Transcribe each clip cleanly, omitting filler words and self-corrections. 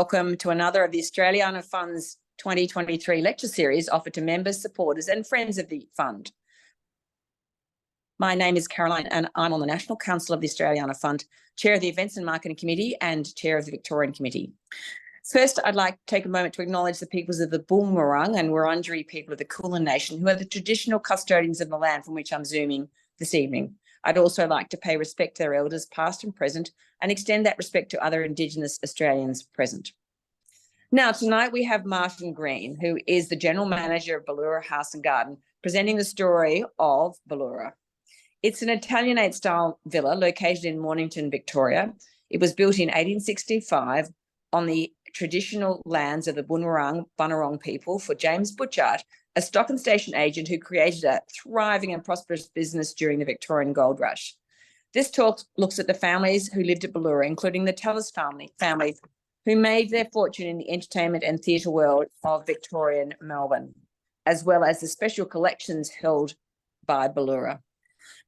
Welcome to another of the Australiana Fund's 2023 lecture series offered to members, supporters and friends of the fund. My name is Caroline and I'm on the National Council of the Australiana Fund, Chair of the Events and Marketing Committee and Chair of the Victorian Committee. First, I'd like to take a moment to acknowledge the peoples of the Boon Wurrung and Wurundjeri people of the Kulin Nation, who are the traditional custodians of the land from which I'm zooming this evening. I'd also like to pay respect to their elders, past and present, and extend that respect to other Indigenous Australians present. Now, tonight we have Martin Green, who is the General Manager of Beleura House and Garden, presenting the story of Beleura. It's an Italianate-style villa located in Mornington, Victoria. It was built in 1865 on the traditional lands of the Boon Wurrung, Bunurong people for James Butchart, a stock and station agent who created a thriving and prosperous business during the Victorian Gold Rush. This talk looks at the families who lived at Beleura, including the Tallis family, who made their fortune in the entertainment and theatre world of Victorian Melbourne, as well as the special collections held by Beleura.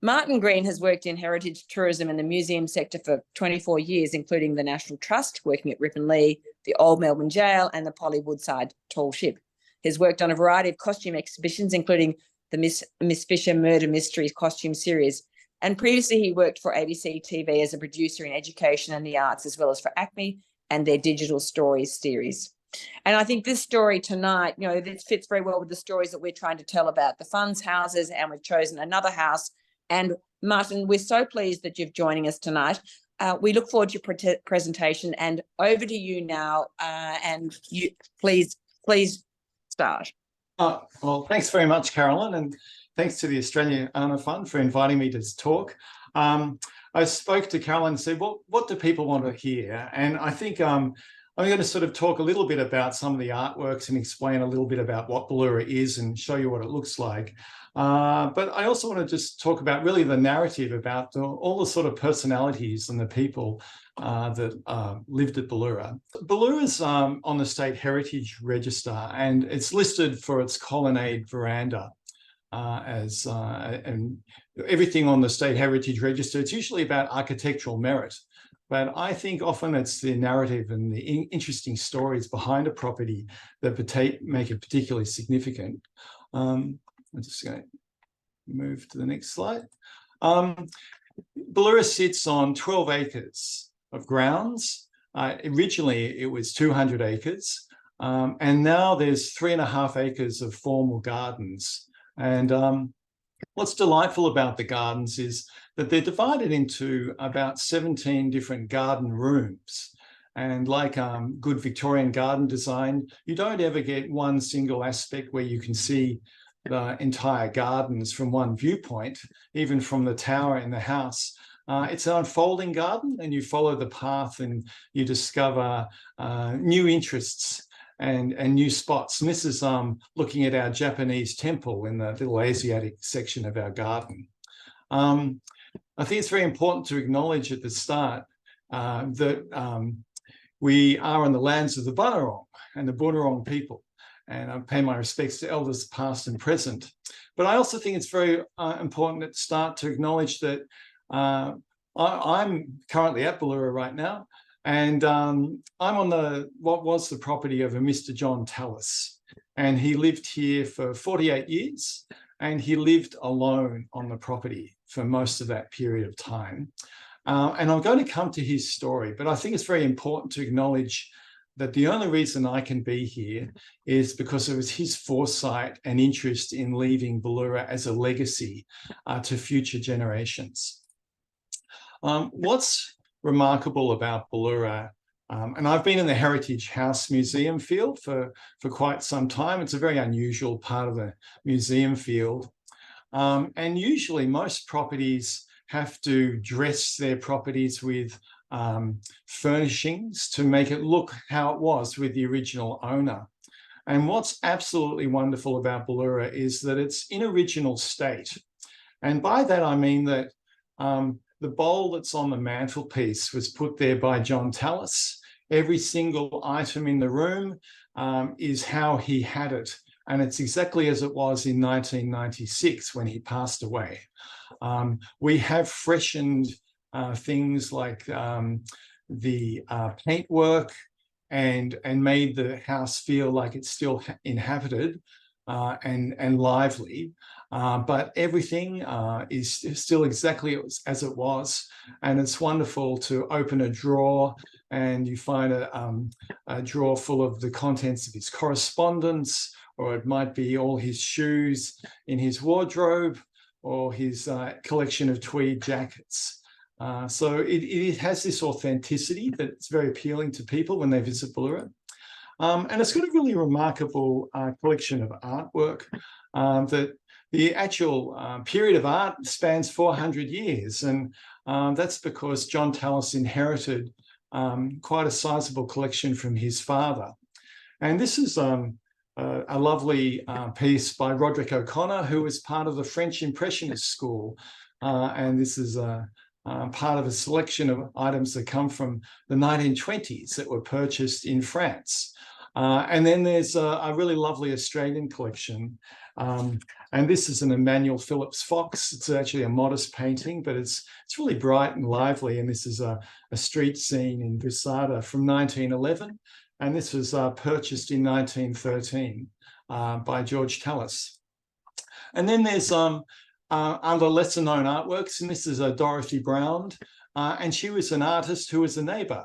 Martin Green has worked in heritage tourism and the museum sector for 24 years, including the National Trust, working at Rip and Lee, the Old Melbourne Jail and the Polly Woodside Tall Ship. He's worked on a variety of costume exhibitions, including the Miss Fisher Murder Mysteries costume series. And previously he worked for ABC TV as a producer in education and the arts, as well as for ACME and their digital stories series. And I think this story tonight, this fits very well with the stories that we're trying to tell about the funds houses, and we've chosen another house. And Martin, we're so pleased that you're joining us tonight. We look forward to your presentation, and over to you now. And you please start. Well, thanks very much, Carolyn, and thanks to the Australiana Fund for inviting me to talk. I spoke to Carolyn and said, well, what do people want to hear? And I think I'm going to sort of talk a little bit about some of the artworks and explain a little bit about what Beleura is and show you what it looks like. But I also want to just talk about really the narrative about all the sort of personalities and the people that lived at Beleura. Beleura's on the State Heritage Register, and it's listed for its colonnade veranda. And everything on the State Heritage Register, it's usually about architectural merit. But I think often it's the narrative and the interesting stories behind a property that make it particularly significant. I'm just going to move to the next slide. Beleura sits on 12 acres of grounds. Originally, it was 200 acres. And now there's 3.5 acres of formal gardens. And what's delightful about the gardens is that they're divided into about 17 different garden rooms. And like good Victorian garden design, you don't ever get one single aspect where you can see the entire gardens from one viewpoint, even from the tower in the house. It's an unfolding garden, and you follow the path and you discover new interests and new spots. And this is looking at our Japanese temple in the little Asiatic section of our garden. I think it's very important to acknowledge at the start that we are on the lands of the Bunurong and the Bunurong people. And I pay my respects to elders past and present. But I also think it's very important at the start to acknowledge that I'm currently at Beleura right now. And I'm on what was the property of a Mr. John Tallis. And he lived here for 48 years, and he lived alone on the property for most of that period of time. And I'm going to come to his story, but I think it's very important to acknowledge that the only reason I can be here is because it was his foresight and interest in leaving Beleura as a legacy to future generations. What's remarkable about Beleura, and I've been in the Heritage House Museum field for quite some time. It's a very unusual part of the museum field. And usually most properties have to dress their properties with furnishings to make it look how it was with the original owner. And what's absolutely wonderful about Beleura is that it's in original state. And by that, I mean that the bowl that's on the mantelpiece was put there by John Tallis. Every single item in the room is how he had it. And it's exactly as it was in 1996 when he passed away. We have freshened things like the paintwork and made the house feel like it's still inhabited and lively. But everything is still exactly as it was. And it's wonderful to open a drawer and you find a drawer full of the contents of his correspondence, or it might be all his shoes in his wardrobe, or his collection of tweed jackets. So it has this authenticity that's very appealing to people when they visit Beleura. And it's got a really remarkable collection of artwork that the actual period of art spans 400 years. And that's because John Tallis inherited quite a sizable collection from his father. And this is a lovely piece by Roderick O'Connor, who was part of the French Impressionist school. And this is part of a selection of items that come from the 1920s that were purchased in France. And then there's a really lovely Australian collection. And this is an Emmanuel Phillips Fox. It's actually a modest painting, but it's really bright and lively. And this is a street scene in Brisada from 1911. And this was purchased in 1913 by George Tallis. And then there's other lesser known artworks. And this is Dorothy Brown. And she was an artist who was a neighbor.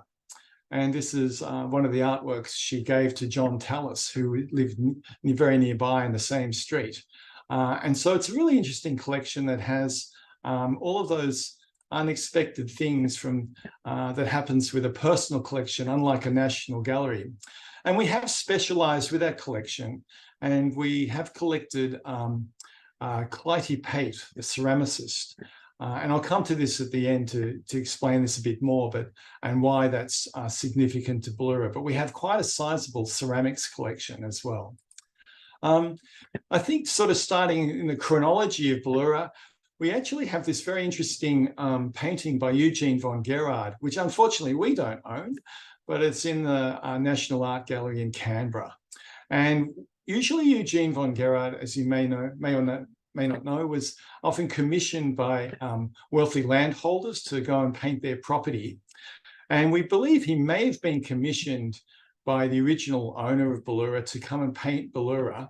And this is one of the artworks she gave to John Tallis, who lived very nearby in the same street. And so it's a really interesting collection that has all of those unexpected things from that happens with a personal collection, unlike a national gallery. And we have specialized with our collection, and we have collected Clytie Pate, the ceramicist. And I'll come to this at the end to explain this a bit more, and why that's significant to Beleura. But we have quite a sizable ceramics collection as well. I think sort of starting in the chronology of Beleura, we actually have this very interesting painting by Eugene von Gerard, which unfortunately we don't own, but it's in the National Art Gallery in Canberra. And usually Eugene von Gerard, as you may not know, was often commissioned by wealthy landholders to go and paint their property. And we believe he may have been commissioned by the original owner of Beleura to come and paint Beleura,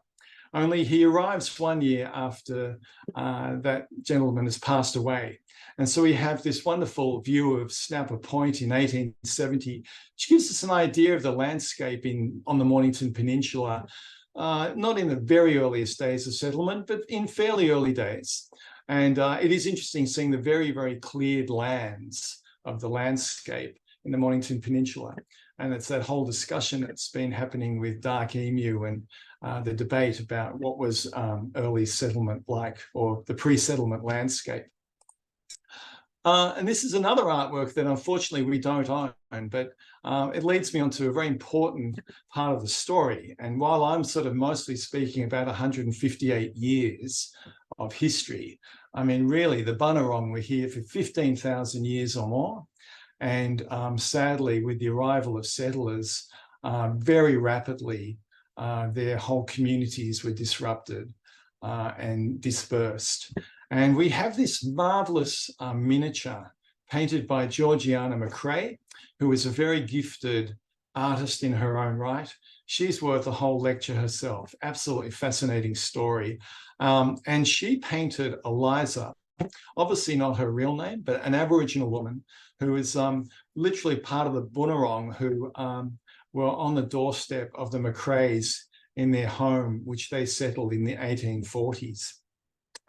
only he arrives 1 year after that gentleman has passed away. And so we have this wonderful view of Snapper Point in 1870, which gives us an idea of the landscape on the Mornington Peninsula, not in the very earliest days of settlement, but in fairly early days. And it is interesting seeing the very, very cleared lands of the landscape in the Mornington Peninsula. And it's that whole discussion that's been happening with Dark Emu and the debate about what was early settlement like, or the pre-settlement landscape. And this is another artwork that unfortunately we don't own, but it leads me on to a very important part of the story. And while I'm sort of mostly speaking about 158 years of history, I mean, really, the Bunurong were here for 15,000 years or more. And sadly, with the arrival of settlers, very rapidly, their whole communities were disrupted and dispersed. And we have this marvelous miniature painted by Georgiana McRae, who is a very gifted artist in her own right. She's worth a whole lecture herself. Absolutely fascinating story. And she painted Eliza, obviously not her real name, but an Aboriginal woman who is literally part of the Bunurong, who were on the doorstep of the McRaes in their home, which they settled in the 1840s.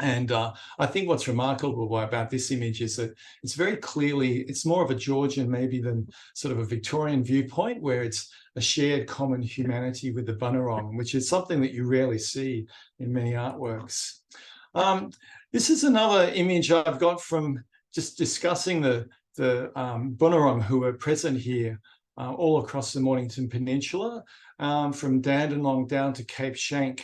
And I think what's remarkable about this image is that it's very clearly, it's more of a Georgian maybe than sort of a Victorian viewpoint, where it's a shared common humanity with the Bunurong, which is something that you rarely see in many artworks. This is another image I've got from just discussing the Bunurong who are present here all across the Mornington Peninsula, from Dandenong down to Cape Schanck.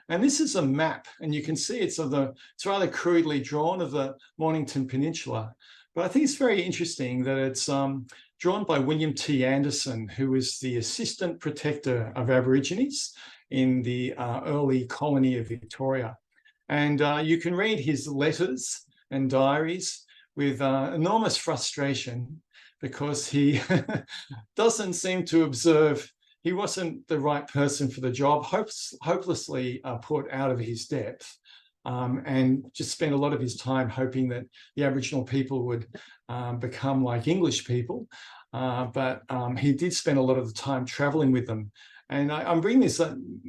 And this is a map, and you can see it's rather crudely drawn of the Mornington Peninsula. But I think it's very interesting that it's drawn by William T. Anderson, who is the Assistant Protector of Aborigines in the early colony of Victoria. And you can read his letters and diaries with enormous frustration, because he doesn't seem to observe. He wasn't the right person for the job, hopelessly put out of his depth, and just spent a lot of his time hoping that the Aboriginal people would become like English people. But he did spend a lot of the time traveling with them. And I'm bringing this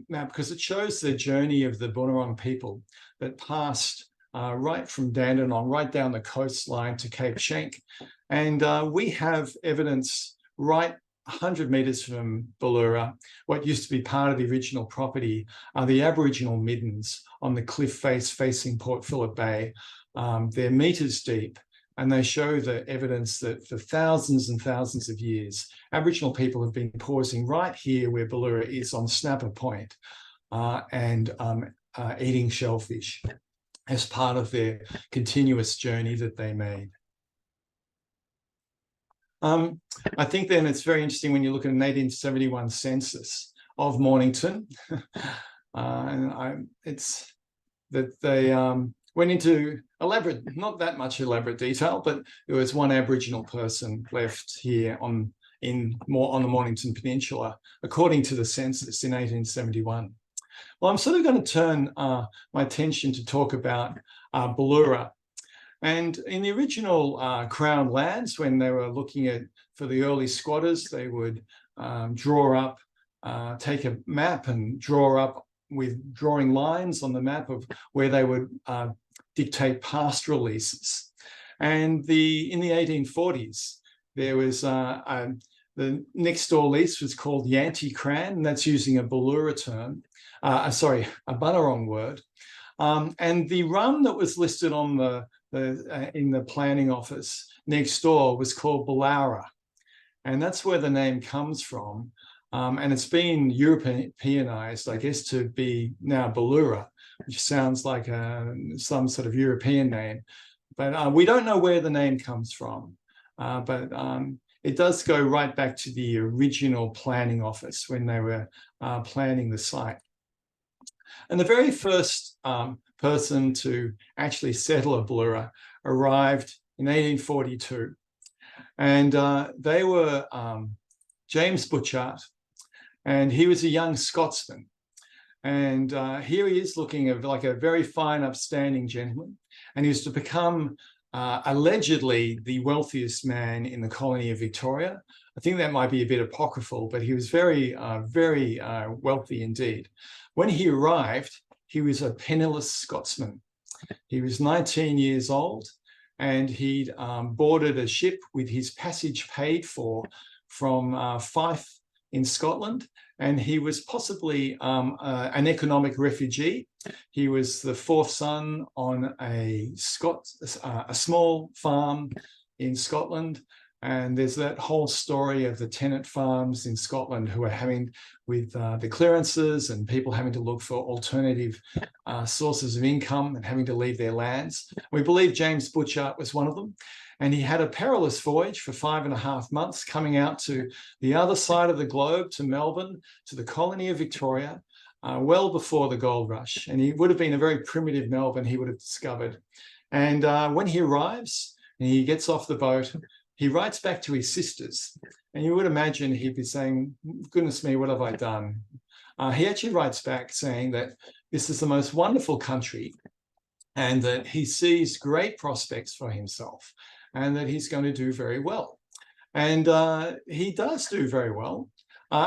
map because it shows the journey of the Bunurong people that passed right from Dandenong, right down the coastline to Cape Schenck. And we have evidence right 100 metres from Beleura, what used to be part of the original property, are the Aboriginal middens on the cliff face facing Port Phillip Bay. They're metres deep, and they show the evidence that for thousands and thousands of years, Aboriginal people have been pausing right here where Beleura is on Snapper Point and eating shellfish as part of their continuous journey that they made. I think then it's very interesting when you look at an 1871 census of Mornington, and it's that they went into elaborate, not that much elaborate detail, but there was one Aboriginal person left here on the Mornington Peninsula, according to the census in 1871. Well, I'm sort of going to turn my attention to talk about Beleura. And in the original Crown lands, when they were looking for the early squatters, they would draw up, take a map and draw up with drawing lines on the map of where they would dictate pastoral leases. And in the 1840s, there was the next door lease was called Yanti Cran, and that's using a Beleura term, a Bunurong word. And the run that was listed on in the planning office next door was called Beleura, and that's where the name comes from. And it's been Europeanized, I guess, to be now Beleura, which sounds like some sort of European name. But we don't know where the name comes from. But it does go right back to the original planning office when they were planning the site. And the very first person to actually settle at Beleura arrived in 1842. And they were James Butchart, and he was a young Scotsman. And here he is looking like a very fine, upstanding gentleman. And he was to become allegedly the wealthiest man in the colony of Victoria. I think that might be a bit apocryphal, but he was very, very wealthy indeed. When he arrived, he was a penniless Scotsman. He was 19 years old, and he'd boarded a ship with his passage paid for from Fife in Scotland, and he was possibly an economic refugee. He was the fourth son on a small farm in Scotland. And there's that whole story of the tenant farms in Scotland who are having with the clearances and people having to look for alternative sources of income and having to leave their lands. We believe James Butchart was one of them. And he had a perilous voyage for 5.5 months coming out to the other side of the globe, to Melbourne, to the colony of Victoria, well before the gold rush. And he would have been a very primitive Melbourne he would have discovered. And when he arrives and he gets off the boat, he writes back to his sisters, and you would imagine he'd be saying, goodness me, what have I done? He actually writes back saying that this is the most wonderful country and that he sees great prospects for himself and that he's going to do very well. And he does do very well.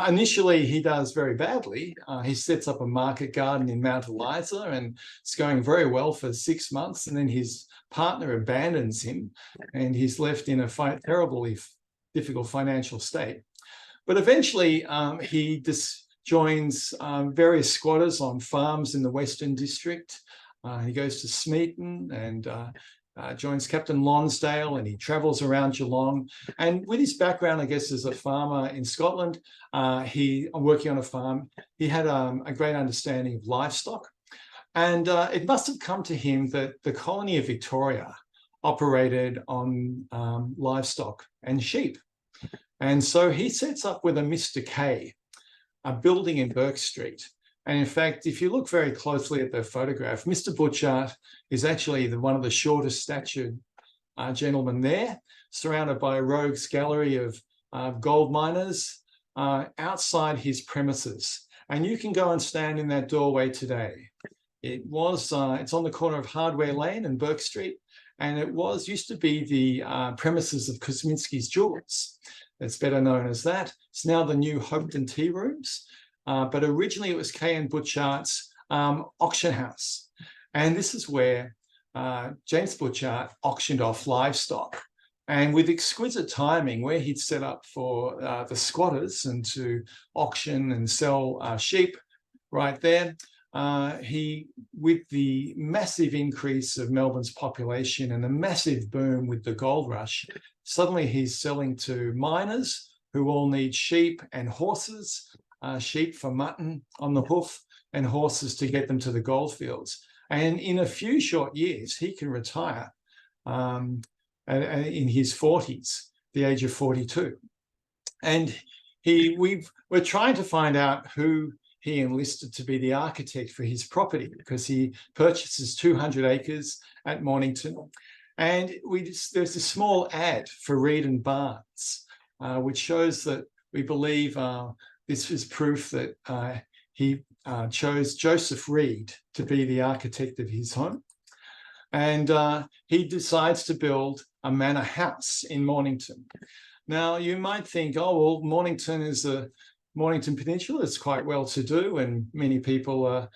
Initially, he does very badly. He sets up a market garden in Mount Eliza, and it's going very well for 6 months. And then his partner abandons him, and he's left in a terribly difficult financial state. But eventually, he joins various squatters on farms in the Western District. He goes to Smeaton and joins Captain Lonsdale, and he travels around Geelong. And with his background, I guess, as a farmer in Scotland, working on a farm, he had a great understanding of livestock. And it must have come to him that the colony of Victoria operated on livestock and sheep. And so he sets up with a Mr. K, a building in Burke Street. And in fact, if you look very closely at the photograph, Mr. Butchart is actually one of the shortest statured gentlemen there. surrounded by a rogues gallery of gold miners outside his premises. And you can go and stand in that doorway today. It's on the corner of Hardware Lane and Burke Street, and it used to be the premises of Kosminski's Jewels. It's better known as that. It's now the new Hopeton Tea Rooms, but originally it was K.N. Butchart's auction house. And this is where James Butchart auctioned off livestock. And with exquisite timing, where he'd set up for the squatters and to auction and sell sheep right there, with the massive increase of Melbourne's population and the massive boom with the gold rush, suddenly he's selling to miners who all need sheep and horses, sheep for mutton on the hoof and horses to get them to the goldfields. And in a few short years, he can retire in his 40s, the age of 42. And we're trying to find out who he enlisted to be the architect for his property, because he purchases 200 acres at Mornington. And there's a small ad for Reed and Barnes, which shows that we believe this is proof that he chose Joseph Reed to be the architect of his home. And he decides to build a manor house in Mornington. Now, you might think, oh, well, Mornington Peninsula is quite well-to-do, and many people are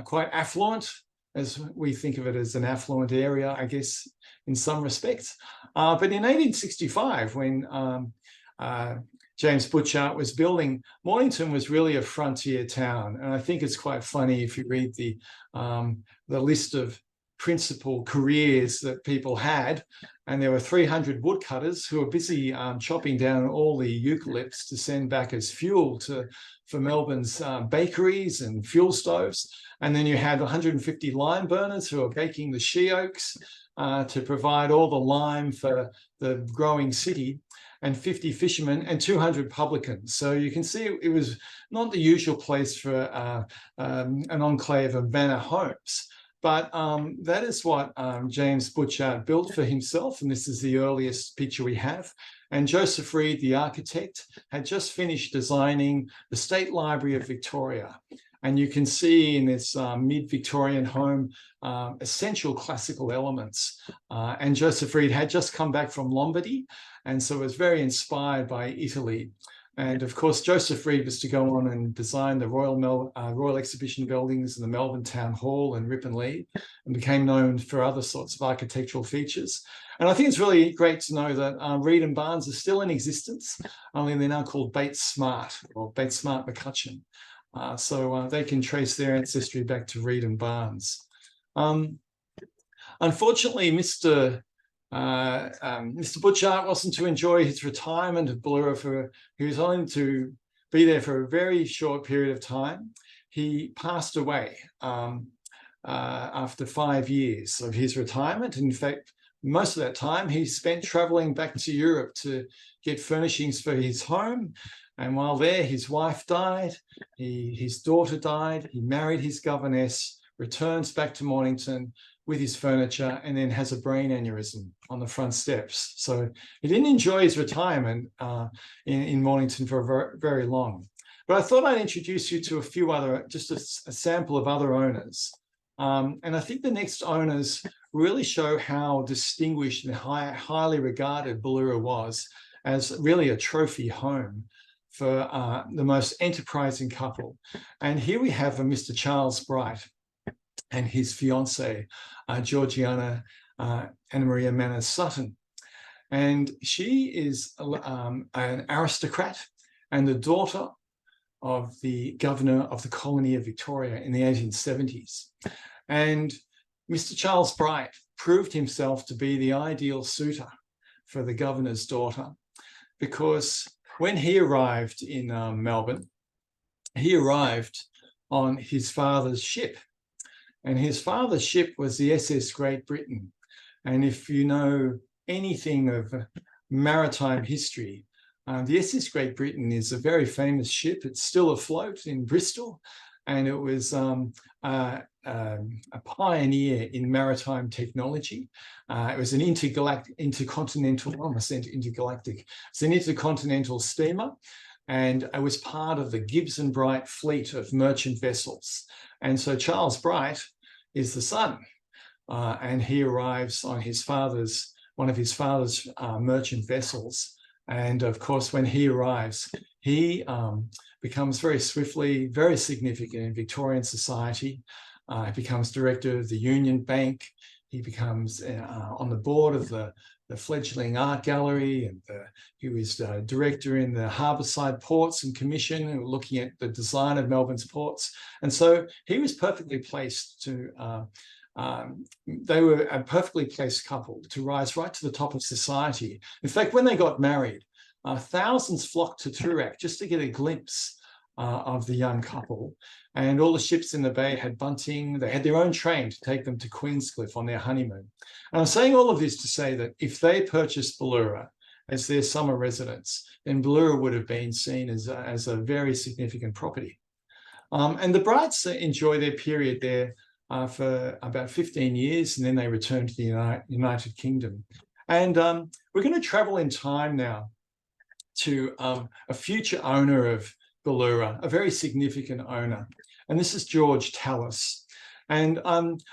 quite affluent, as we think of it as an affluent area, I guess, in some respects. But in 1865, when James Butchart was building, Mornington was really a frontier town. And I think it's quite funny if you read the list of principal careers that people had, and there were 300 woodcutters who were busy chopping down all the eucalypts to send back as fuel for Melbourne's bakeries and fuel stoves. And then you had 150 lime burners who were baking the she oaks to provide all the lime for the growing city, and 50 fishermen and 200 publicans. So you can see it was not the usual place for an enclave of manor homes. But that is what James Butchart built for himself, and this is the earliest picture we have. And Joseph Reed, the architect, had just finished designing the State Library of Victoria. And you can see in this mid-Victorian home essential classical elements. And Joseph Reed had just come back from Lombardy, and so was very inspired by Italy. And of course, Joseph Reed was to go on and design the Royal Exhibition buildings and the Melbourne Town Hall and Rip and Lee, and became known for other sorts of architectural features. And I think it's really great to know that Reed and Barnes are still in existence, only they're now called Bates Smart, or Bates Smart McCutcheon. So they can trace their ancestry back to Reed and Barnes. Unfortunately, Mr. Butchart wasn't to enjoy his retirement at Beleura. He was only to be there for a very short period of time. He passed away after 5 years of his retirement. In fact, most of that time he spent traveling back to Europe to get furnishings for his home. And while there, his wife died, his daughter died, he married his governess, returns back to Mornington with his furniture, and then has a brain aneurysm on the front steps. So he didn't enjoy his retirement in Mornington for very, very long. But I thought I'd introduce you to a few other, just a sample of other owners. And I think the next owners really show how distinguished and highly regarded Beleura was as really a trophy home for the most enterprising couple. And here we have a Mr. Charles Bright and his fiancée, Georgiana Anna Maria Manners Sutton. And she is an aristocrat and the daughter of the governor of the colony of Victoria in the 1870s. And Mr. Charles Bright proved himself to be the ideal suitor for the governor's daughter, because when he arrived in Melbourne, he arrived on his father's ship. And his father's ship was the SS Great Britain. And if you know anything of maritime history, the SS Great Britain is a very famous ship. It's still afloat in Bristol. and it was a pioneer in maritime technology. It was an intercontinental, almost intergalactic, it's an intercontinental steamer, and it was part of the Gibbs and Bright fleet of merchant vessels. And so Charles Bright is the son, and he arrives on one of his father's merchant vessels. And of course, when he arrives, he becomes very swiftly very significant in Victorian society. He becomes director of the Union Bank. He becomes on the board of the fledgling art gallery, and he was director in the Harbourside Ports and Commission, looking at the design of Melbourne's ports. And so he was perfectly placed to, they were a perfectly placed couple to rise right to the top of society. In fact, when they got married, thousands flocked to Toorak just to get a glimpse of the young couple. And all the ships in the bay had bunting. They had their own train to take them to Queenscliff on their honeymoon. And I'm saying all of this to say that if they purchased Beleura as their summer residence, then Beleura would have been seen as a very significant property. And the Brights enjoy their period there for about 15 years, and then they return to the United Kingdom. And we're going to travel in time now to a future owner of Beleura, a very significant owner. And this is George Tallis. And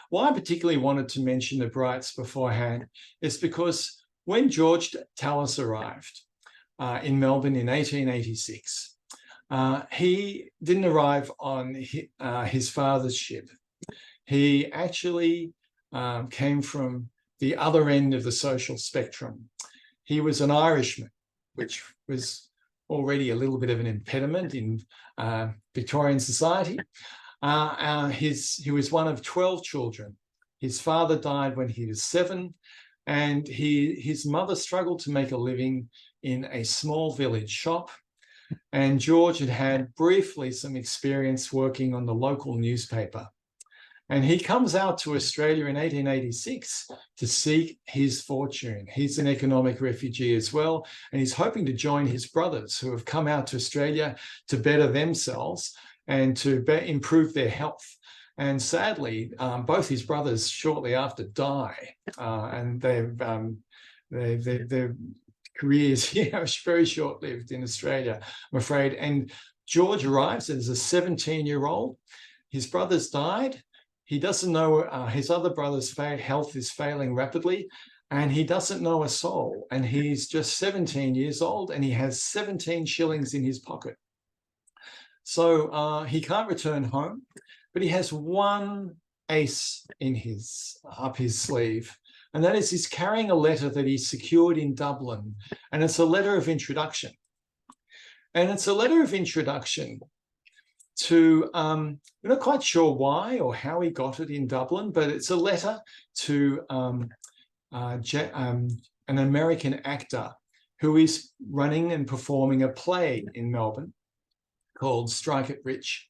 why I particularly wanted to mention the Brights beforehand is because when George Tallis arrived in Melbourne in 1886, he didn't arrive on his father's ship. He actually came from the other end of the social spectrum. He was an Irishman, which was already a little bit of an impediment in Victorian society. He was one of 12 children. His father died when he was 7, and his mother struggled to make a living in a small village shop. And George had briefly some experience working on the local newspaper. And he comes out to Australia in 1886 to seek his fortune. He's an economic refugee as well, and he's hoping to join his brothers who have come out to Australia to better themselves and to improve their health. And sadly, both his brothers shortly after die, and their careers are very short-lived in Australia, I'm afraid. And George arrives as a 17-year-old. His brothers died. He doesn't know, his other brother's health is failing rapidly, and he doesn't know a soul. And he's just 17 years old, and he has 17 shillings in his pocket. So he can't return home, but he has one ace in up his sleeve. And that is he's carrying a letter that he secured in Dublin. And it's a letter of introduction. And it's a letter of introduction to, we're not quite sure why or how he got it in Dublin, but it's a letter to an American actor who is running and performing a play in Melbourne called Strike It Rich.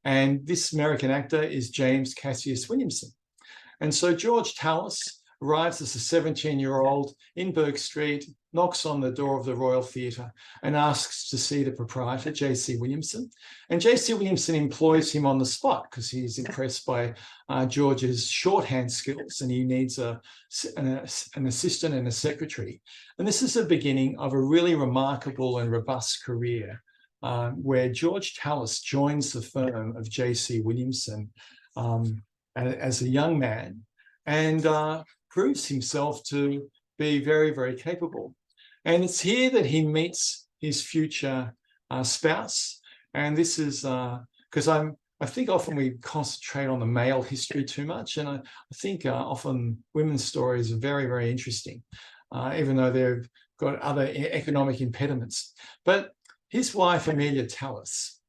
And this American actor is James Cassius Williamson. And so George Tallis arrives as a 17-year-old in Burke Street, knocks on the door of the Royal Theatre and asks to see the proprietor, J.C. Williamson. And J.C. Williamson employs him on the spot because he's impressed by George's shorthand skills, and he needs an assistant and a secretary. And this is the beginning of a really remarkable and robust career where George Tallis joins the firm of J.C. Williamson as a young man and proves himself to be very, very capable. And it's here that he meets his future spouse. And this is because I think often we concentrate on the male history too much. And I think often women's stories are very, very interesting, even though they've got other economic impediments. But his wife, Amelia Tallis,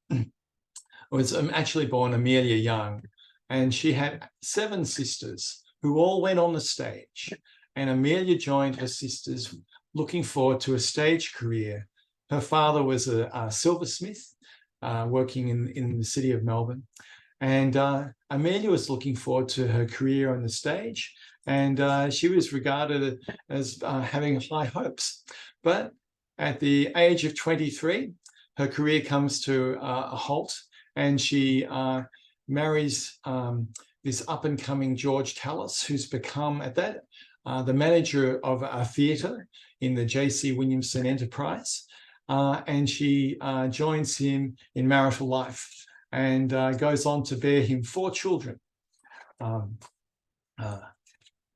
was actually born Amelia Young, and she had 7 sisters who all went on the stage. And Amelia joined her sisters looking forward to a stage career. Her father was a silversmith working in the city of Melbourne. And Amelia was looking forward to her career on the stage. And she was regarded as having high hopes. But at the age of 23, her career comes to a halt. and she marries this up-and-coming George Tallis, who's become at that the manager of a theatre in the J.C. Williamson enterprise, and she joins him in marital life and goes on to bear him 4 children.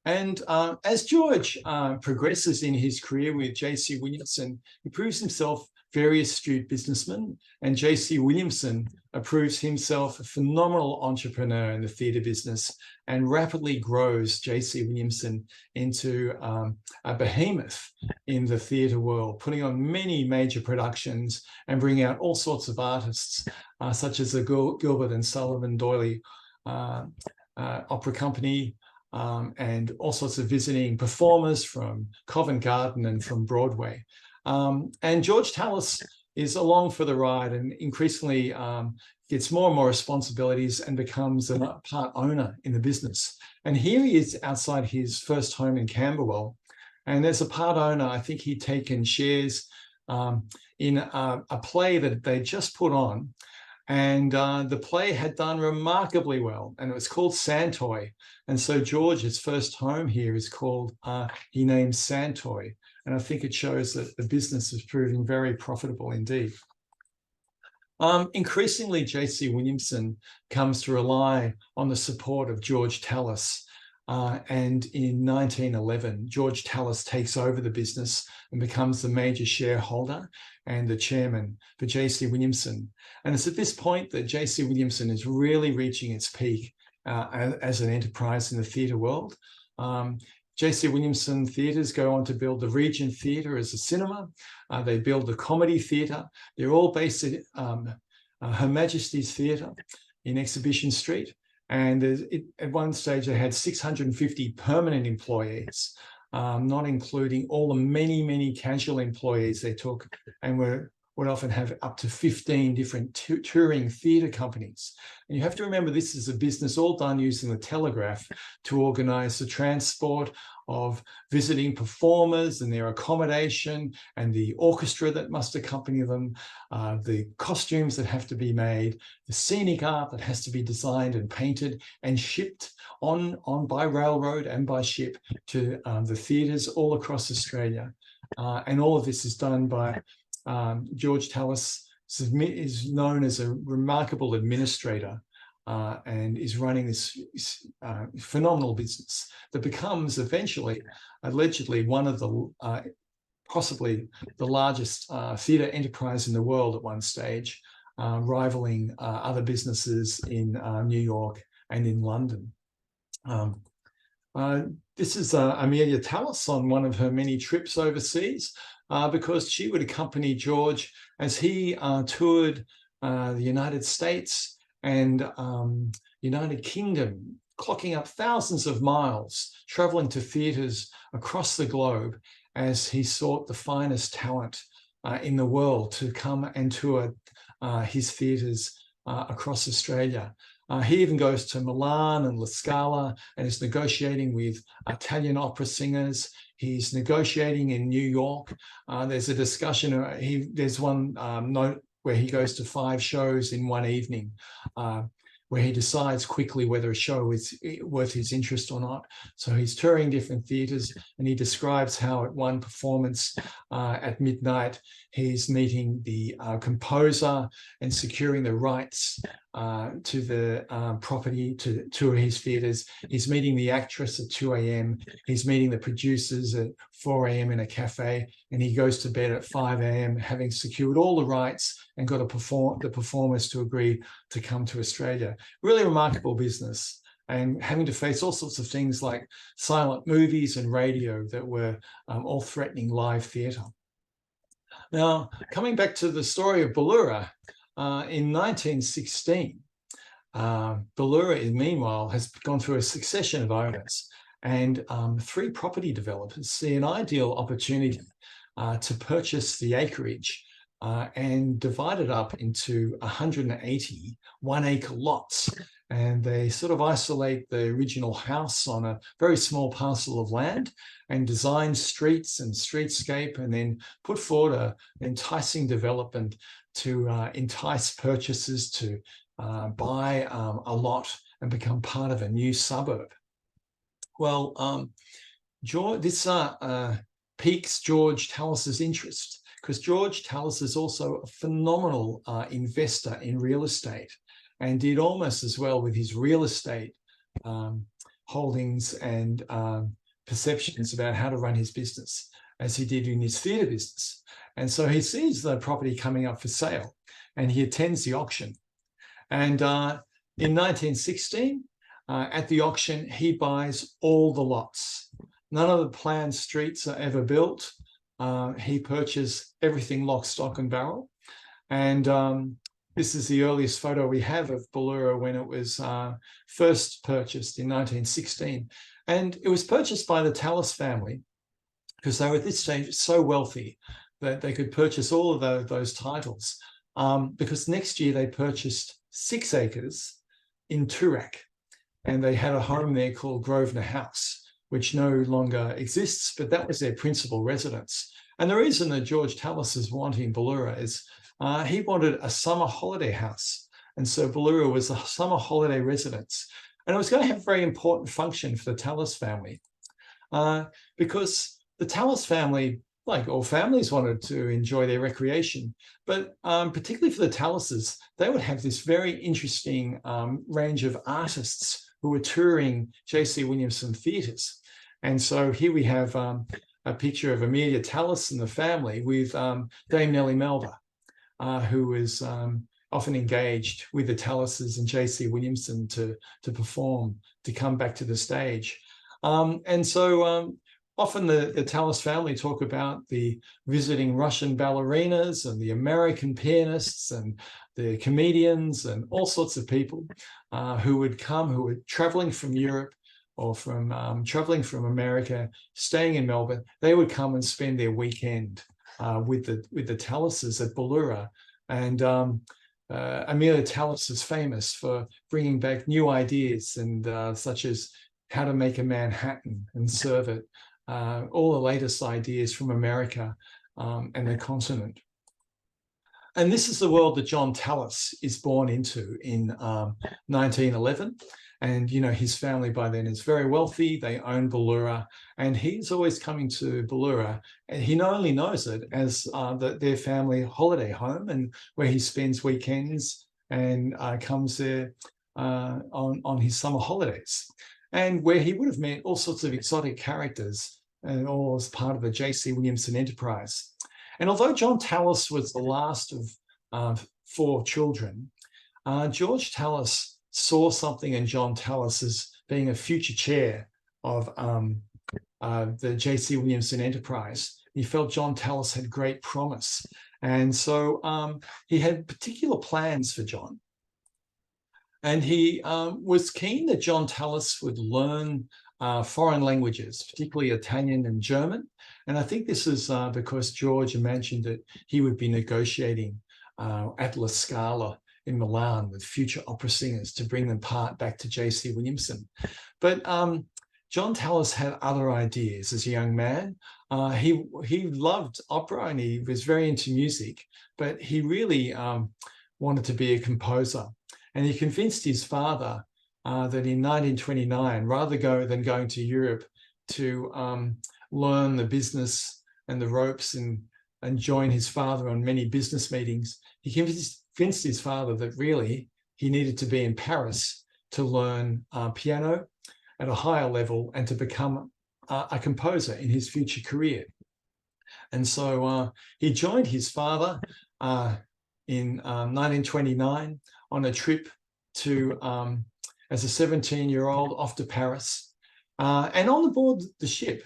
As George progresses in his career with J.C. Williamson, he proves himself very astute businessman, and J.C. Williamson proves himself a phenomenal entrepreneur in the theatre business and rapidly grows J.C. Williamson into a behemoth in the theatre world, putting on many major productions and bringing out all sorts of artists, such as the Gilbert and Sullivan Doyley Opera Company, and all sorts of visiting performers from Covent Garden and from Broadway. And George Tallis is along for the ride and increasingly gets more and more responsibilities and becomes a part owner in the business. And here he is outside his first home in Camberwell. And as a part owner, I think he'd taken shares in a play that they just put on. And the play had done remarkably well, and it was called Santoy. And so George's first home here is called, he named Santoy. And I think it shows that the business is proving very profitable indeed. Increasingly, J.C. Williamson comes to rely on the support of George Tallis. And in 1911, George Tallis takes over the business and becomes the major shareholder and the chairman for J.C. Williamson. And it's at this point that J.C. Williamson is really reaching its peak as an enterprise in the theatre world. J.C. Williamson theatres go on to build the Regent Theatre as a cinema. They build the Comedy Theatre. They're all based at Her Majesty's Theatre in Exhibition Street. And at one stage, they had 650 permanent employees, not including all the many, many casual employees they took, and would often have up to 15 different touring theatre companies. And you have to remember, this is a business all done using the telegraph to organise the transport of visiting performers and their accommodation and the orchestra that must accompany them, the costumes that have to be made, the scenic art that has to be designed and painted and shipped on by railroad and by ship to the theatres all across Australia. And all of this is done by George Tallis, is known as a remarkable administrator and is running this phenomenal business that becomes eventually, allegedly, one of the possibly the largest theatre enterprise in the world at one stage, rivaling other businesses in New York and in London. This is Amelia Tallis on one of her many trips overseas, because she would accompany George as he toured the United States and United Kingdom, clocking up thousands of miles, traveling to theatres across the globe as he sought the finest talent in the world to come and tour his theatres across Australia. He even goes to Milan and La Scala and is negotiating with Italian opera singers. He's negotiating in New York. There's a discussion, there's one note where he goes to 5 shows in one evening, where he decides quickly whether a show is worth his interest or not. So he's touring different theatres, and he describes how at one performance at midnight, he's meeting the composer and securing the rights to the property to tour his theatres. He's meeting the actress at 2 a.m. He's meeting the producers at 4 a.m. in a cafe, and he goes to bed at 5 a.m. having secured all the rights and got the performers to agree to come to Australia. Really remarkable business, and having to face all sorts of things like silent movies and radio that were all threatening live theatre. Now, coming back to the story of Beleura, in 1916, Beleura, meanwhile, has gone through a succession of owners, and 3 property developers see an ideal opportunity to purchase the acreage and divide it up into 180 one-acre lots and they sort of isolate the original house on a very small parcel of land and design streets and streetscape, and then put forward an enticing development to entice purchasers to buy a lot and become part of a new suburb. Well, this piques George Tallis's interest, because George Tallis is also a phenomenal investor in real estate, and did almost as well with his real estate holdings and perceptions about how to run his business as he did in his theatre business. And so he sees the property coming up for sale, and he attends the auction. And in 1916, at the auction, he buys all the lots. None of the planned streets are ever built. He purchased everything lock, stock and barrel. And this is the earliest photo we have of Beleura when it was first purchased in 1916. And it was purchased by the Tallis family because they were at this stage so wealthy that they could purchase all of those titles. Because next year they purchased 6 acres in Toorak, and they had a home there called Grosvenor House, which no longer exists, but that was their principal residence. And the reason that George Tallis is wanting Beleura is he wanted a summer holiday house. And so Beleura was a summer holiday residence. And it was going to have a very important function for the Tallis family because the Tallis family, like all families, wanted to enjoy their recreation, but particularly for the Tallises, they would have this very interesting range of artists who were touring J.C. Williamson theatres. And so here we have a picture of Amelia Tallis and the family with Dame Nellie Melba, who was often engaged with the Tallises and J.C. Williamson to perform, to come back to the stage. And so often the Tallis family talk about the visiting Russian ballerinas and the American pianists and the comedians and all sorts of people who would come, who were traveling from Europe or from traveling from America, staying in Melbourne. They would come and spend their weekend with the Tallises at Beleura. And Amelia Tallis is famous for bringing back new ideas, and such as how to make a Manhattan and serve it, all the latest ideas from America and the continent. And this is the world that John Tallis is born into in 1911. And, you know, his family by then is very wealthy. They own Beleura, and he's always coming to Beleura. And he not only knows it as their family holiday home, and where he spends weekends and comes there on his summer holidays, and where he would have met all sorts of exotic characters, and all as part of the J.C. Williamson enterprise. And although John Tallis was the last of 4 children, George Tallis saw something in John Tallis as being a future chair of the J.C. Williamson enterprise. He felt John Tallis had great promise. And so he had particular plans for John. And he was keen that John Tallis would learn foreign languages, particularly Italian and German. And I think this is because George imagined that he would be negotiating at La Scala in Milan with future opera singers to bring them back to J.C. Williamson. But John Tallis had other ideas as a young man. He loved opera and he was very into music, but he really wanted to be a composer. And he convinced his father that in 1929, rather than going to Europe to learn the business and the ropes and join his father on many business meetings, he convinced his father that really he needed to be in Paris to learn piano at a higher level and to become a composer in his future career. And so he joined his father in 1929 on a trip to, as a 17-year-old, off to Paris. And on board the ship,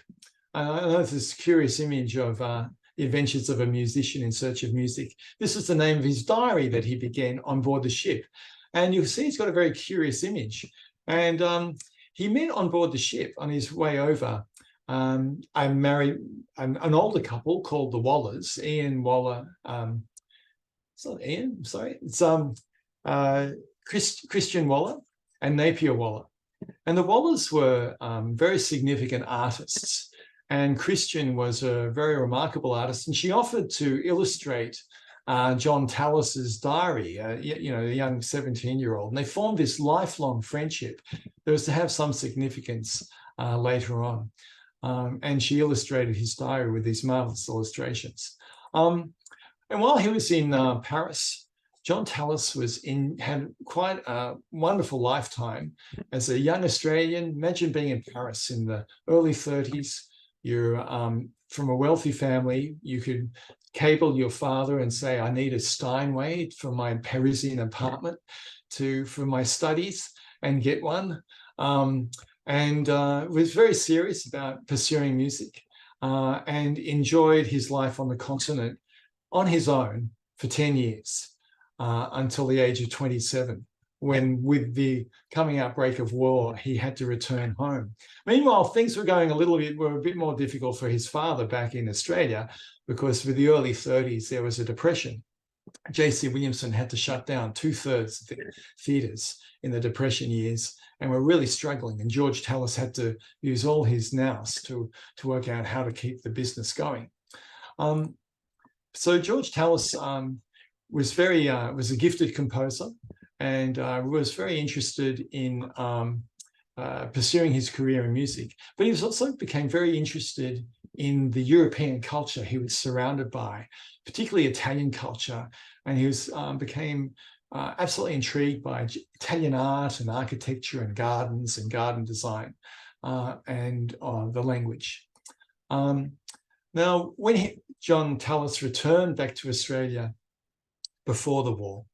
I know this curious image of the adventures of a musician in search of music. This is the name of his diary that he began on board the ship. And you'll see he's got a very curious image. And he met on board the ship on his way over an older couple called the Wallers, Ian Waller. It's not Ian, sorry. It's Christian Waller and Napier Waller. And the Wallers were very significant artists. And Christian was a very remarkable artist. And she offered to illustrate John Tallis's diary, you know, the young 17-year-old. And they formed this lifelong friendship that was to have some significance later on. And she illustrated his diary with these marvelous illustrations. And while he was in Paris, John Tallis had quite a wonderful lifetime as a young Australian. Imagine being in Paris in the early 30s. You're from a wealthy family. You could cable your father and say, I need a Steinway for my Parisian apartment for my studies, and get one. And was very serious about pursuing music and enjoyed his life on the continent on his own for 10 years. Until the age of 27, when with the coming outbreak of war, he had to return home. Meanwhile, things were a bit more difficult for his father back in Australia, because with the early 30s, there was a depression. J.C. Williamson had to shut down 2/3 of the theatres in the depression years, and were really struggling. And George Tallis had to use all his nous to work out how to keep the business going. So George Tallis was a gifted composer, and was very interested in pursuing his career in music. But he also became very interested in the European culture he was surrounded by, particularly Italian culture. And he became absolutely intrigued by Italian art and architecture and gardens and garden design and the language. Now, when John Tallis returned back to Australia before the war,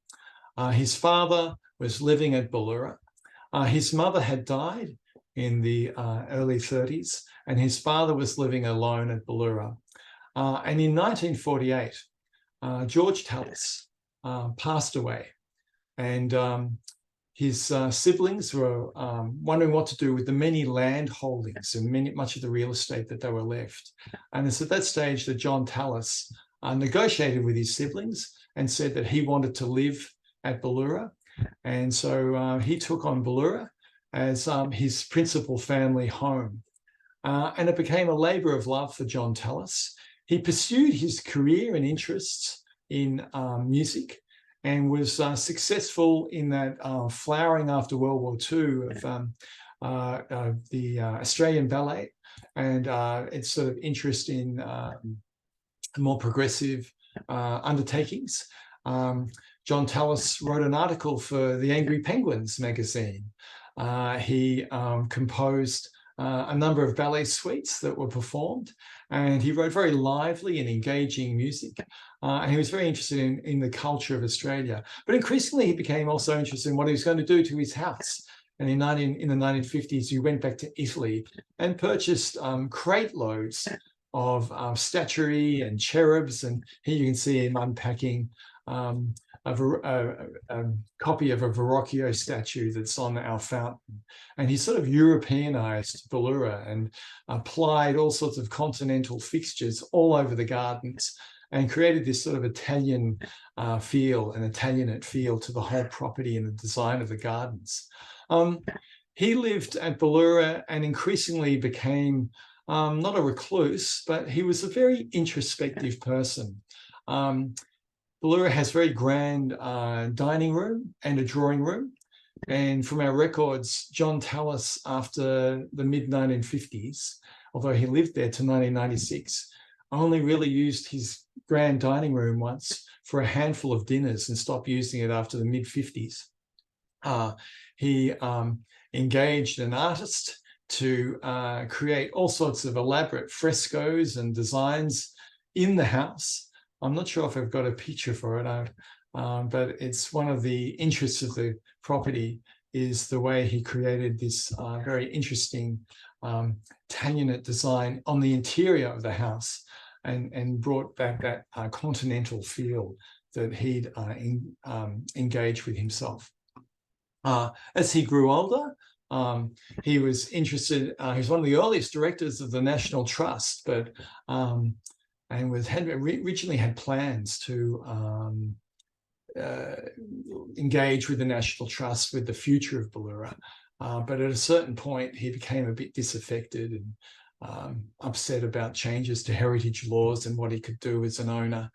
his father was living at Beleura. His mother had died in the early 30s, and his father was living alone at Beleura. And in 1948, George Tallis passed away, and his siblings were wondering what to do with the many land holdings and much of the real estate that they were left. And it's at that stage that John Tallis negotiated with his siblings and said that he wanted to live at Beleura. And so he took on Beleura as his principal family home. And it became a labour of love for John Tallis. He pursued his career and interests in music, and was successful in that flowering after World War II of the Australian Ballet, and its sort of interest in more progressive undertakings. John Tallis wrote an article for the Angry Penguins magazine. He composed a number of ballet suites that were performed, and he wrote very lively and engaging music. And he was very interested in the culture of Australia. But increasingly, he became also interested in what he was going to do to his house. And in the 1950s, he went back to Italy and purchased crate loads of statuary and cherubs. And here you can see him unpacking a copy of a Verrocchio statue that's on our fountain. And he sort of Europeanized Beleura and applied all sorts of continental fixtures all over the gardens, and created this sort of Italian feel, an Italianate feel to the whole property and the design of the gardens. He lived at Beleura and increasingly became not a recluse, but he was a very introspective person. Beleura has very grand dining room and a drawing room. And from our records, John Tallis, after the mid-1950s, although he lived there to 1996, only really used his grand dining room once for a handful of dinners and stopped using it after the mid-50s. He engaged an artist to create all sorts of elaborate frescoes and designs in the house. I'm not sure if I've got a picture for it, but it's one of the interests of the property is the way he created this very interesting Italianate design on the interior of the house, and brought back that continental feel that he'd engaged with himself. As he grew older, he was interested, he was one of the earliest directors of the National Trust, but and originally had plans to engage with the National Trust with the future of Beleura. But at a certain point, he became a bit disaffected and upset about changes to heritage laws and what he could do as an owner.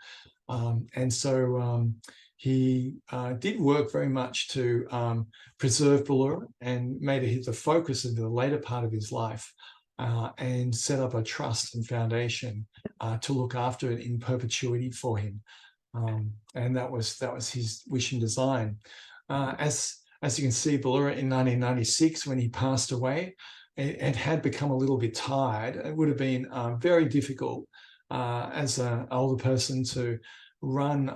And so he did work very much to preserve Beleura and made it the focus of the later part of his life, and set up a trust and foundation to look after it in perpetuity for him. And that was his wish and design. As you can see, Beleura in 1996, when he passed away, it had become a little bit tired. It would have been very difficult as an older person to run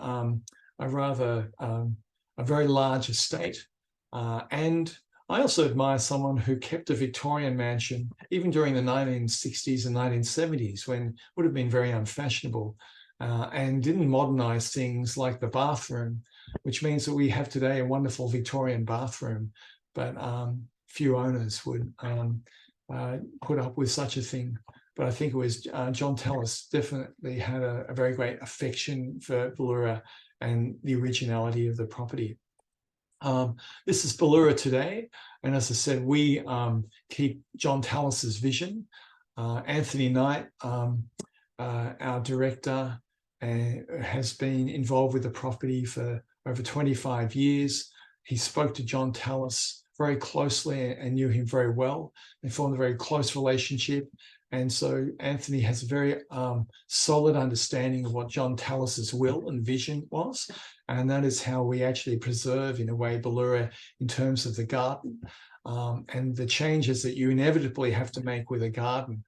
a very large estate. And I also admire someone who kept a Victorian mansion even during the 1960s and 1970s, when it would have been very unfashionable, and didn't modernize things like the bathroom, which means that we have today a wonderful Victorian bathroom, but few owners would put up with such a thing. But I think it was John Tallis definitely had a very great affection for Beleura and the originality of the property. This is Beleura today, and as I said, we keep John Tallis's vision. Anthony Knight, our director, has been involved with the property for over 25 years. He spoke to John Tallis very closely and knew him very well. They formed a very close relationship. And so Anthony has a very solid understanding of what John Tallis's will and vision was. And that is how we actually preserve, in a way, Beleura in terms of the garden. And the changes that you inevitably have to make with a garden,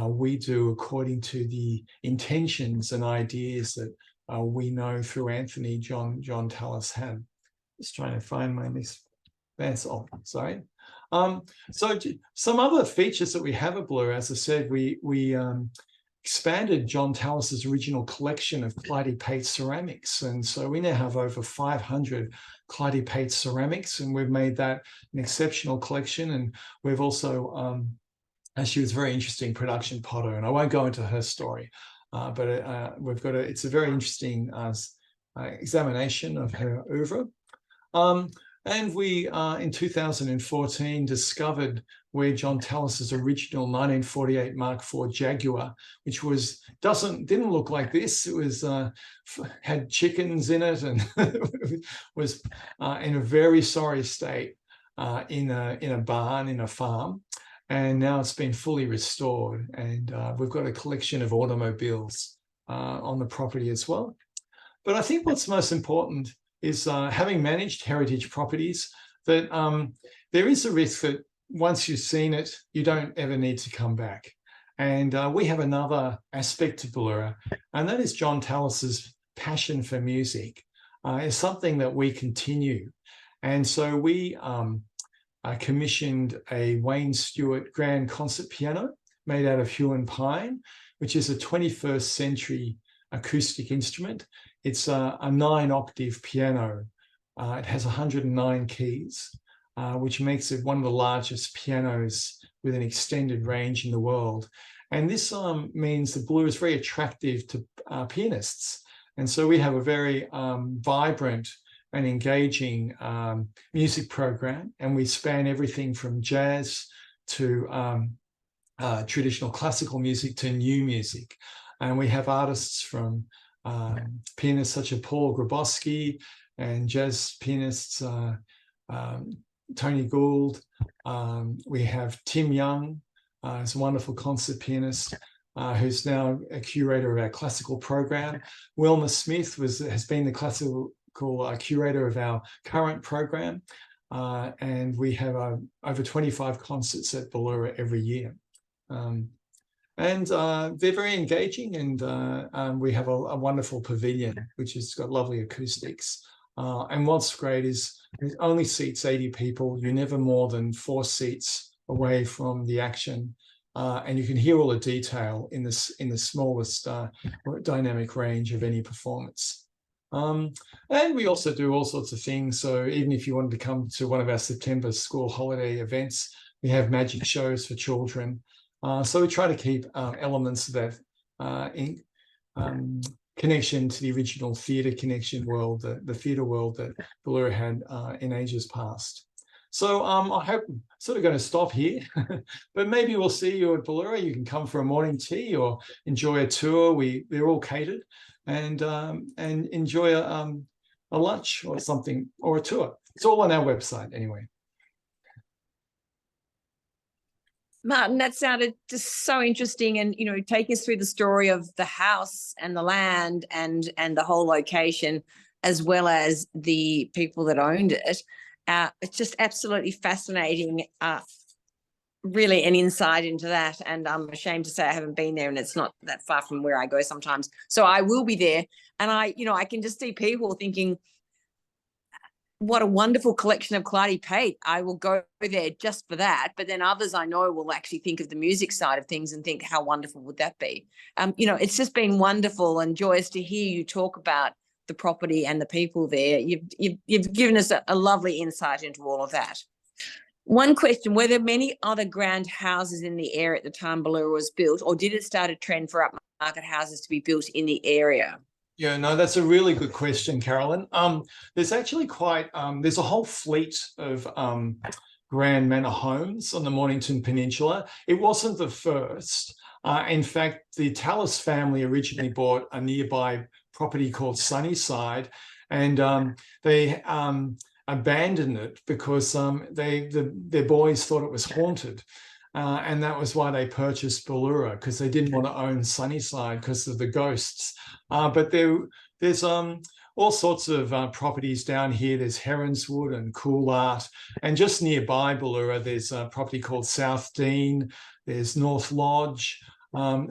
we do according to the intentions and ideas that we know through Anthony John Tallis had. Just trying to find my next. That's all. Sorry. So some other features that we have at Beleura, as I said, we expanded John Tallis's original collection of Clyde Pate ceramics, and so we now have over 500 Clyde Pate ceramics, and we've made that an exceptional collection. And we've also she was a very interesting production potter, and I won't go into her story, but we've got it's a very interesting examination of her oeuvre. And we, in 2014, discovered where John Tallis's original 1948 Mark IV Jaguar, which didn't look like this. It was had chickens in it, and was in a very sorry state in a barn in a farm. And now it's been fully restored, and we've got a collection of automobiles on the property as well. But I think what's most important is having managed heritage properties, that there is a risk that once you've seen it, you don't ever need to come back. And we have another aspect to Beleura, and that is John Tallis's passion for music is something that we continue. And so we commissioned a Wayne Stewart grand concert piano made out of hewn pine, which is a 21st century acoustic instrument. It's a 9-octave piano. It has 109 keys, which makes it one of the largest pianos with an extended range in the world. And this means that Beleura is very attractive to pianists. And so we have a very vibrant and engaging music program, and we span everything from jazz to traditional classical music to new music. And we have artists from pianists such as Paul Grabowski, and jazz pianists Tony Gould. We have Tim Young, who's a wonderful concert pianist, who's now a curator of our classical program. Wilma Smith has been the classical curator of our current program, and we have over 25 concerts at Beleura every year. And they're very engaging, and we have a wonderful pavilion, which has got lovely acoustics. And what's great is it only seats 80 people. You're never more than 4 seats away from the action, and you can hear all the detail in the smallest dynamic range of any performance. And we also do all sorts of things. So even if you wanted to come to one of our September school holiday events, we have magic shows for children. So we try to keep elements of that connection to the original theatre connection world, the theatre world that Beleura had in ages past. So I hope I'm sort of going to stop here, but maybe we'll see you at Beleura. You can come for a morning tea or enjoy a tour. They're all catered, and enjoy a lunch or something, or a tour. It's all on our website anyway. Martin, that sounded just so interesting, and taking us through the story of the house and the land and the whole location, as well as the people that owned it. It's just absolutely fascinating. Really an insight into that, and I'm ashamed to say I haven't been there, and it's not that far from where I go sometimes. So I will be there, and I can just see people thinking, what a wonderful collection of Clardy Pate. I will go there just for that. But then others I know will actually think of the music side of things and think, how wonderful would that be? It's just been wonderful and joyous to hear you talk about the property and the people there. You've given us a lovely insight into all of that. One question: were there many other grand houses in the area at the time Beleura was built, or did it start a trend for upmarket houses to be built in the area? Yeah, no, that's a really good question, Carolyn. There's actually there's a whole fleet of grand manor homes on the Mornington Peninsula. It wasn't the first. In fact, the Tallis family originally bought a nearby property called Sunnyside, and they abandoned it because their boys thought it was haunted. And that was why they purchased Beleura, because they didn't want to own Sunnyside because of the ghosts. But there's all sorts of properties down here. There's Heronswood and Coolart, and just nearby Beleura, there's a property called South Dean. There's North Lodge.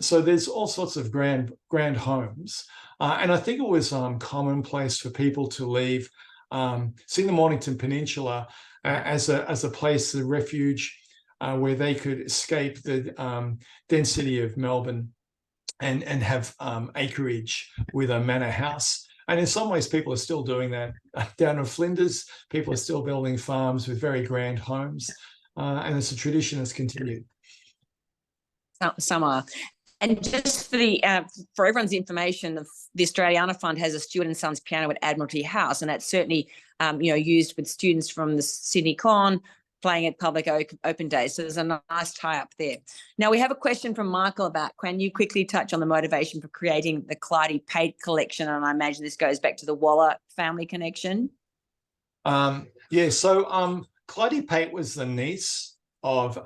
So there's all sorts of grand homes, and I think it was commonplace for people to leave, see the Mornington Peninsula as a place of refuge, where they could escape the density of Melbourne and have acreage with a manor house. And in some ways, people are still doing that. Down in Flinders, people are still building farms with very grand homes, and it's a tradition that's continued. Some are. And just for everyone's information, the Australiana Fund has a Stewart and Sons piano at Admiralty House, and that's certainly used with students from the Sydney Con playing at public open days. So there's a nice tie-up there. Now we have a question from Michael about, can you quickly touch on the motivation for creating the Clardy Pate collection? And I imagine this goes back to the Waller family connection. Yeah, so Clardy Pate was the niece of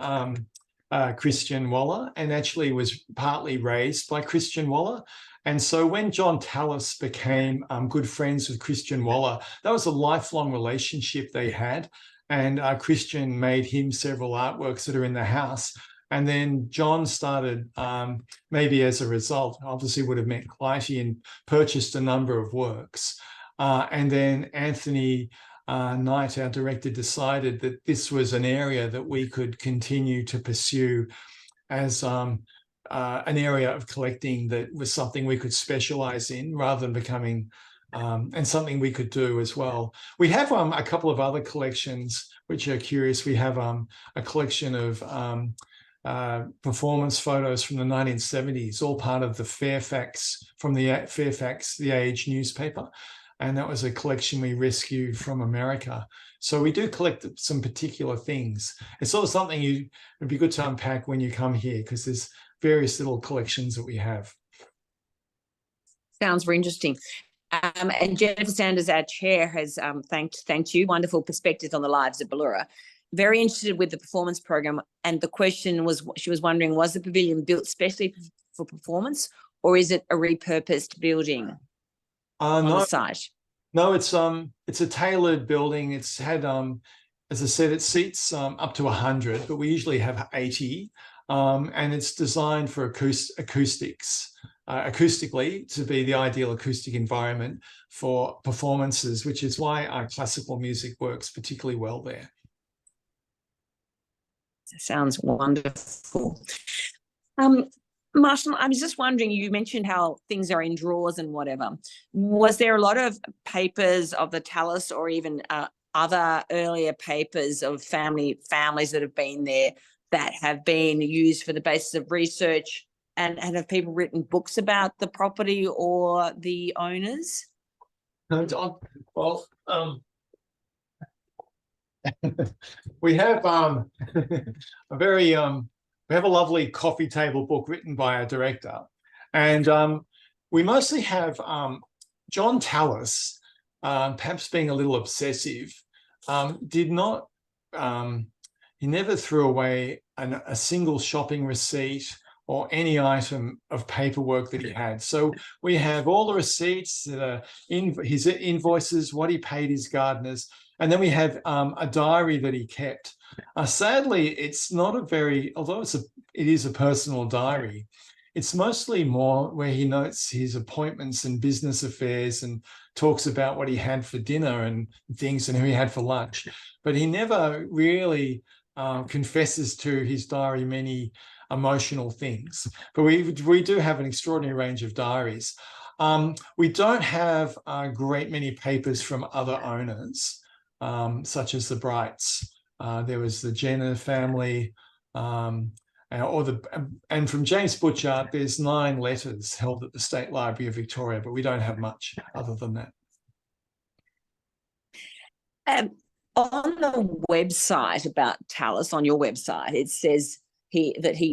Christian Waller, and actually was partly raised by Christian Waller. And so when John Tallis became good friends with Christian Waller, that was a lifelong relationship they had. And Christian made him several artworks that are in the house. And then John started, maybe as a result, obviously would have met Clytie, and purchased a number of works. And then Anthony Knight, our director, decided that this was an area that we could continue to pursue as an area of collecting that was something we could specialize in, rather than becoming and something we could do as well. We have a couple of other collections which are curious. We have a collection of performance photos from the 1970s, all part of the Fairfax, from the Fairfax The Age newspaper. And that was a collection we rescued from America. So we do collect some particular things. It's sort of something it'd be good to unpack when you come here, because there's various little collections that we have. Sounds very interesting. And Jennifer Sanders, our chair, has thanked you. Wonderful perspectives on the lives of Beleura. Very interested with the performance program. And the question was, she was wondering, was the pavilion built specially for performance, or is it a repurposed building on the site? No, it's a tailored building. It's had, as I said, it seats up to 100, but we usually have 80. And it's designed for acoustically to be the ideal acoustic environment for performances, which is why our classical music works particularly well there. Sounds wonderful. Marshall, I was just wondering, you mentioned how things are in drawers and whatever. Was there a lot of papers of the Tallis, or even other earlier papers of families that have been there, that have been used for the basis of research And have people written books about the property or the owners? Well, we have a very we have a lovely coffee table book written by our director, and we mostly have John Tallis, perhaps being a little obsessive, did not he never threw away a single shopping receipt or any item of paperwork that he had. So we have all the receipts, his invoices, what he paid his gardeners, and then we have a diary that he kept. Sadly, it's not a very, although it is a personal diary, it's mostly more where he notes his appointments and business affairs and talks about what he had for dinner and things and who he had for lunch. But he never really confesses to his diary many emotional things. But we do have an extraordinary range of diaries. We don't have a great many papers from other owners, such as the Brights. There was the Jenner family, and from James Butchart, there's 9 letters held at the State Library of Victoria, but we don't have much other than that. On the website about Tallis, on your website, it says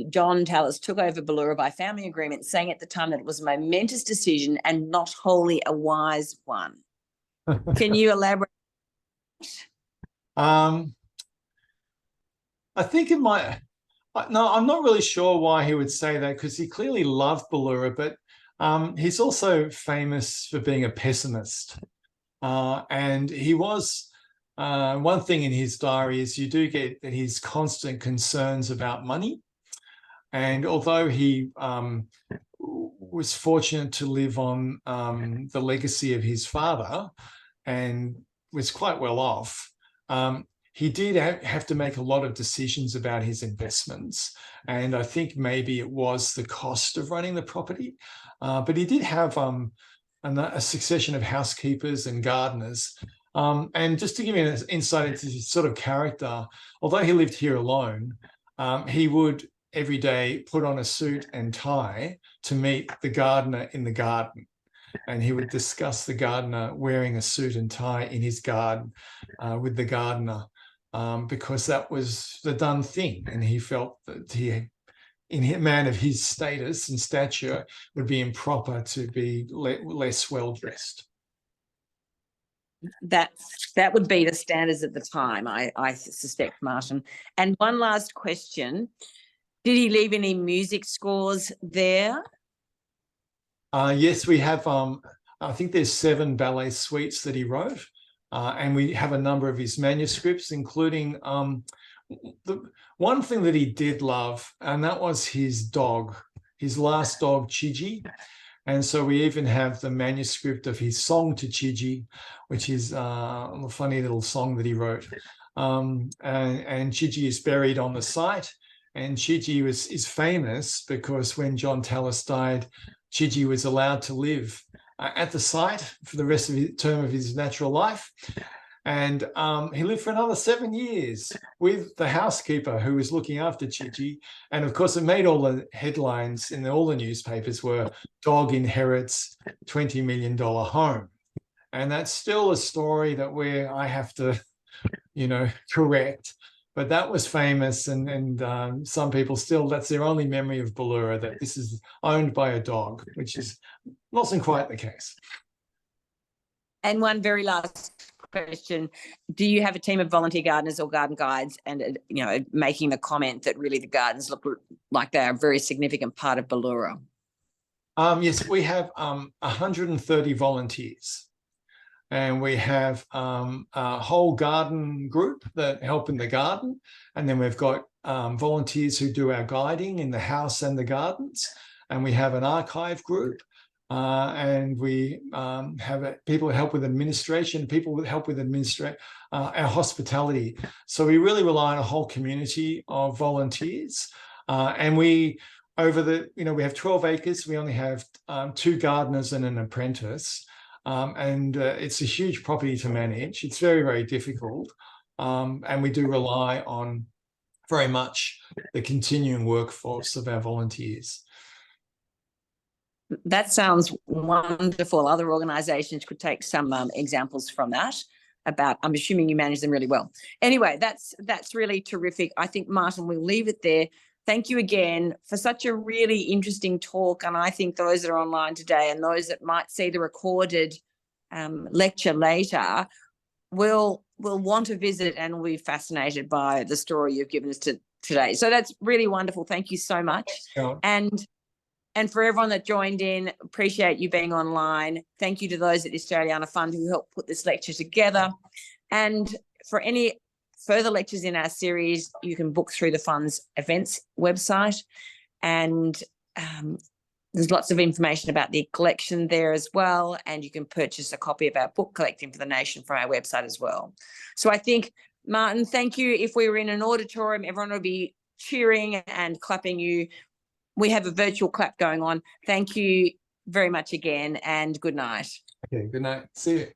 John Tallis took over Beleura by family agreement, saying at the time that it was a momentous decision and not wholly a wise one. Can you elaborate? I think it might. No, I'm not really sure why he would say that, because he clearly loved Beleura, but he's also famous for being a pessimist. And he was, one thing in his diary is you do get that his constant concerns about money. And although he was fortunate to live on the legacy of his father and was quite well off, he did have to make a lot of decisions about his investments. And I think maybe it was the cost of running the property. But he did have a succession of housekeepers and gardeners. And just to give you an insight into his sort of character, although he lived here alone, he would every day put on a suit and tie to meet the gardener in the garden. And he would discuss the gardener wearing a suit and tie in his garden with the gardener, because that was the done thing. And he felt that a man of his status and stature would be improper to be less well-dressed. That would be the standards at the time, I suspect, Martin. And one last question. Did he leave any music scores there? Yes, we have, I think there's 7 ballet suites that he wrote. And we have a number of his manuscripts, including the one thing that he did love, and that was his dog, his last dog, Chigi. And so we even have the manuscript of his song to Chigi, which is a funny little song that he wrote. And Chigi is buried on the site. And Chigi is famous because when John Tallis died, Chigi was allowed to live at the site for the rest of the term of his natural life. And he lived for another 7 years with the housekeeper who was looking after Chigi. And of course, it made all the headlines in all the newspapers were dog inherits $20 million home. And that's still a story that I have to, correct. But that was famous, and some people still, that's their only memory of Beleura, that this is owned by a dog, which is wasn't quite the case. And one very last question. Do you have a team of volunteer gardeners or garden guides, and, making the comment that really the gardens look like they are a very significant part of Beleura? Yes, we have 130 volunteers. And we have a whole garden group that help in the garden. And then we've got volunteers who do our guiding in the house and the gardens. And we have an archive group. And we have people who help with administration, people who help with our hospitality. So we really rely on a whole community of volunteers. And we have 12 acres. We only have 2 gardeners and an apprentice. And it's a huge property to manage. It's very, very difficult. And we do rely on very much the continuing workforce of our volunteers. That sounds wonderful. Other organisations could take some examples from that. I'm assuming you manage them really well. Anyway, that's really terrific. I think, Martin, we'll leave it there. Thank you again for such a really interesting talk. And I think those that are online today and those that might see the recorded lecture later will want to visit and will be fascinated by the story you've given us today. So that's really wonderful. Thank you so much. Sure. And for everyone that joined in, appreciate you being online. Thank you to those at the Australiana Fund who helped put this lecture together. And for any further lectures in our series, you can book through the Fund's events website. And there's lots of information about the collection there as well. And you can purchase a copy of our book, Collecting for the Nation, from our website as well. So I think, Martin, thank you. If we were in an auditorium, everyone would be cheering and clapping you. We have a virtual clap going on. Thank you very much again, and good night. Okay, good night. See you.